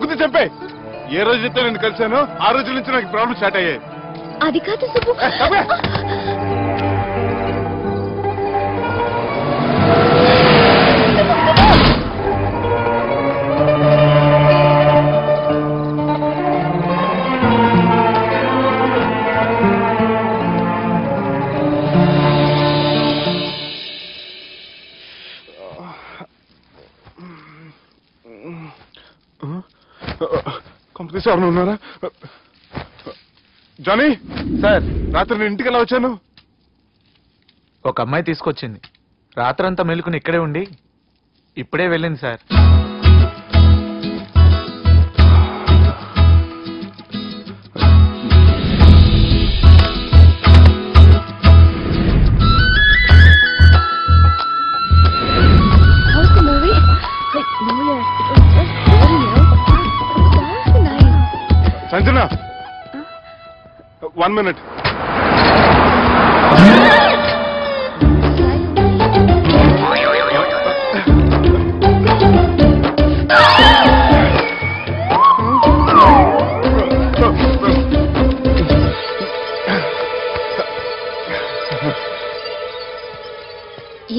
గుద్ది చంపే. ఏ రోజైతే నేను కలిశానో ఆ రోజు నుంచి నాకు ప్రాబ్లం స్టార్ట్ అయ్యాయి. అది కాదు సుబ్బు. కంపెనీ ఎవరు ఉన్నారా? జానీ సార్, రాత్రి నేను ఇంటికి ఎలా వచ్చాను? ఒక అమ్మాయి తీసుకొచ్చింది. రాత్రంతా మెలుకుని ఇక్కడే ఉండి ఇప్పుడే వెళ్ళింది సార్. సంజన, 1 minute.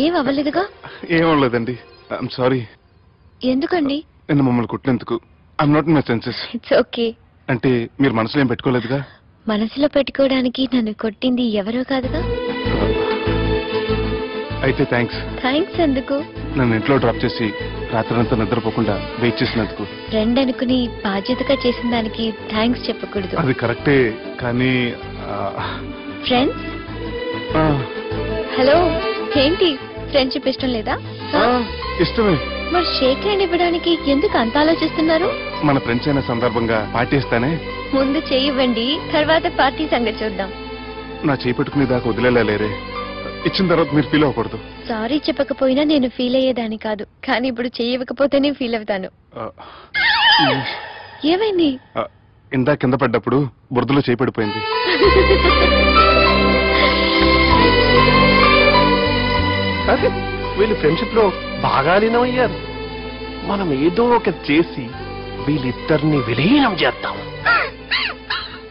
ఏం అవ్వలేదుగా? ఏం అవ్వలేదండి. I'm sorry. ఎందుకండి? నిన్న మమ్మల్ని కొట్టినందుకు. I'm not in my senses. It's okay. అంటే మీరు మనసులో ఏం పెట్టుకోలేదుగా? మనసులో పెట్టుకోవడానికి నన్ను కొట్టింది ఎవరో కాదుగా. అయితే థ్యాంక్స్. థ్యాంక్స్ ఎందుకు? నన్ను ఇంట్లో డ్రాప్ చేసి రాత్రంతా నిద్రపోకుండా వెయిట్ చేసినందుకు. ఫ్రెండ్ అనుకుని బాధ్యతగా చేసిన దానికి థ్యాంక్స్ చెప్పకూడదు. అది కరెక్టే, కానీ ఫ్రెండ్స్? హలో, ఏంటి ఫ్రెండ్షిప్ ఇష్టం లేదా? ఇష్టమే. మరి షేక్ హ్యాండ్ ఇవ్వడానికి ఎందుకు అంత ఆలోచిస్తున్నారు? మన ఫ్రెండ్స్ అయిన సందర్భంగా పార్టీ ఇస్తానే. ముందు చేయివ్వండి, తర్వాత పార్టీ సంగతి చూద్దాం. నా చేయి పెట్టుకునే దాకా వదిలేలేరే. ఇచ్చిన తర్వాత మీరు ఫీల్ అవ్వకూడదు. సారీ చెప్పకపోయినా నేను ఫీల్ అయ్యేదాన్ని కాదు, కానీ ఇప్పుడు చేయకపోతేనే ఫీల్ అవుతాను. ఏమైంది? ఇందా కింద పడ్డప్పుడు బురదలో చేయి పడిపోయింది. వీళ్ళు ఫ్రెండ్షిప్ లో బాగా లీనమయ్యారు. మనం ఏదో ఒకటి చేసి వీళ్ళిద్దరిని విలీనం చేద్దాం.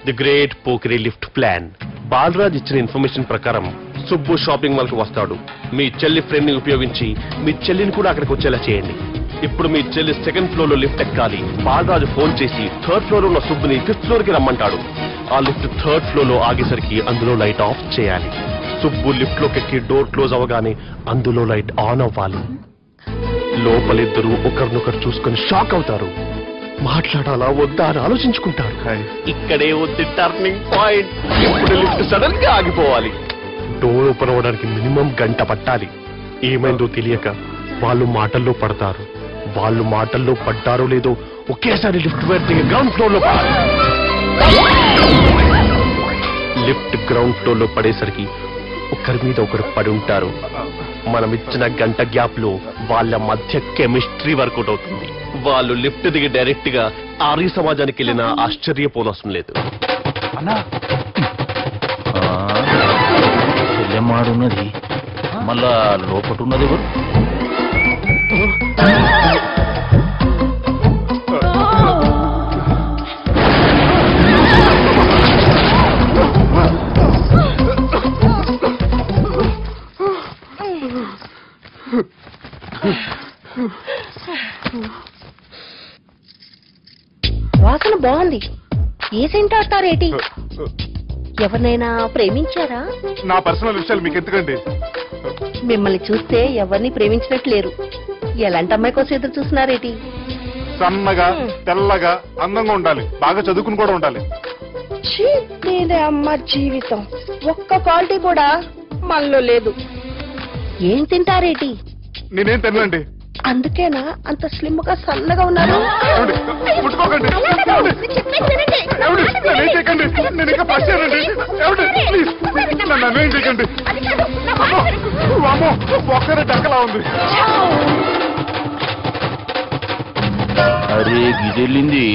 ది గ్రేట్ పోకరీ లిఫ్ట్ ప్లాన్. బాలరాజ్ ఇచ్చిన ఇన్ఫర్మేషన్ ప్రకారం సుబ్బు షాపింగ్ మాల్ కి వస్తాడు. మీ చెల్లి ఫ్రెండ్ ని ఉపయోగించి మీ చెల్లిని కూడా అక్కడికి వచ్చేలా చేయండి. ఇప్పుడు మీ చెల్లి 2nd ఫ్లోర్ లో లిఫ్ట్ ఎక్కాలి. బాలరాజు ఫోన్ చేసి 3rd ఫ్లోర్ లో ఉన్న సుబ్బుని 5th ఫ్లోర్ కి రమ్మంటాడు. ఆ లిఫ్ట్ 3rd ఫ్లోర్ లో ఆగేసరికి అందులో లైట్ ఆఫ్ చేయాలి. సుబ్బు లిఫ్ట్ లోకి ఎక్కి డోర్ క్లోజ్ అవ్వగానే అందులో లైట్ ఆన్ అవ్వాలి. లోపలిద్దరూ ఒకరినొకరు చూసుకుని షాక్ అవుతారు. మాట్లాడాలా వద్దా అని ఆలోచించుకుంటారు. ఇక్కడే ఉంది టర్నింగ్ పాయింట్. ఇప్పుడు లిఫ్ట్ సడన్ గా ఆగిపోవాలి. డోర్ ఓపెన్ అవ్వడానికి మినిమం గంట పట్టాలి. ఏమైందో తెలియక వాళ్ళు మాటల్లో పడతారు. వాళ్ళు మాటల్లో పడ్డారో లేదో ఒకేసారి లిఫ్ట్ పెడితే గ్రౌండ్ ఫ్లోర్ లో పడాలి. లిఫ్ట్ గ్రౌండ్ ఫ్లోర్ లో పడేసరికి ఒకరి మీద ఒకరు పడి ఉంటారు. మనం ఇచ్చిన గంట గ్యాప్ లో వాళ్ళ మధ్య కెమిస్ట్రీ వర్కౌట్ అవుతుంది. వాళ్ళు లిఫ్ట్ దిగి డైరెక్ట్ గా ఆర్య సమాజానికి వెళ్ళినా ఆశ్చర్యపోనవసరం లేదు. చెల్లెమ్మాడున్నది, మళ్ళా లోపటున్నది ఎవరు? వాసన బాగుంది. ఏ సెంట్ ఆడతారేటి? ఎవరినైనా ప్రేమించారా? నా పర్సనల్ విషయాలు మీకు ఎందుకండి? మిమ్మల్ని చూస్తే ఎవరిని ప్రేమించినట్టు లేరు. ఎలాంటి అమ్మాయి కోసం ఎదురు చూస్తున్నారేటి? సన్నగా, తెల్లగా, అందంగా ఉండాలి. బాగా చదువుకుని కూడా ఉండాలి. అమ్మ జీవితం ఒక్క క్వాలిటీ కూడా మనలో లేదు. ఏం తింటారేటి? నేనేం తినండి. అందుకేనా అంత స్లిమ్ గా సన్నగా ఉన్నారు? ముట్టుకోకండి. నేనేం చేయకండి. నేను ఇంకా ఫస్ట్ చేయనండి. నన్ను అన్వేం చేయకండి. ఒక్కరే డక్కలా ఉంది. అరే గిదెళ్ళింది.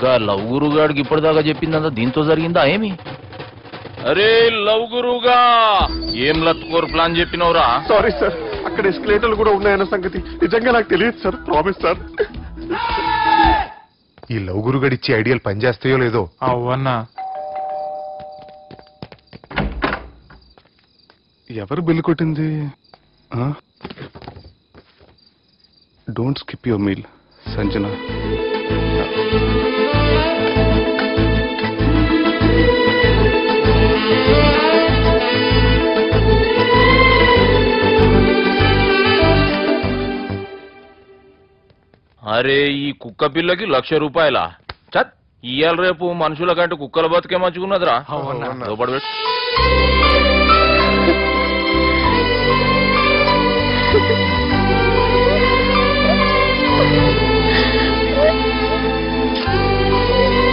గా లవ్ గురుగాడికి ఇప్పటిదాకా చెప్పిందంతా దీంతో జరిగిందా ఏమి? అరే లవ్ గురుగా, ఏం లత్కోర్ ప్లాన్ చెప్పినవురా? సారీ సార్, అక్కడ ఎస్కలేటర్లు కూడా ఉన్నాయన్న సంగతి నిజంగా నాకు తెలియదు సార్. Promise sir. ఈ లవ్ గురుగడి ఇచ్చే ఐడియాలు పనిచేస్తాయో లేదో. అవ్వన్నా ఎవరు బిల్లు కొట్టింది? Don't skip your meal Sanjana. అరే ఈ కుక్క పిల్లకి ₹1,00,000 చత్ ఇయ్యాల రేపు మనుషుల కంటే కుక్కల బతికే మంచుకున్నదిరా. అవునా? లోపల పెట్టు.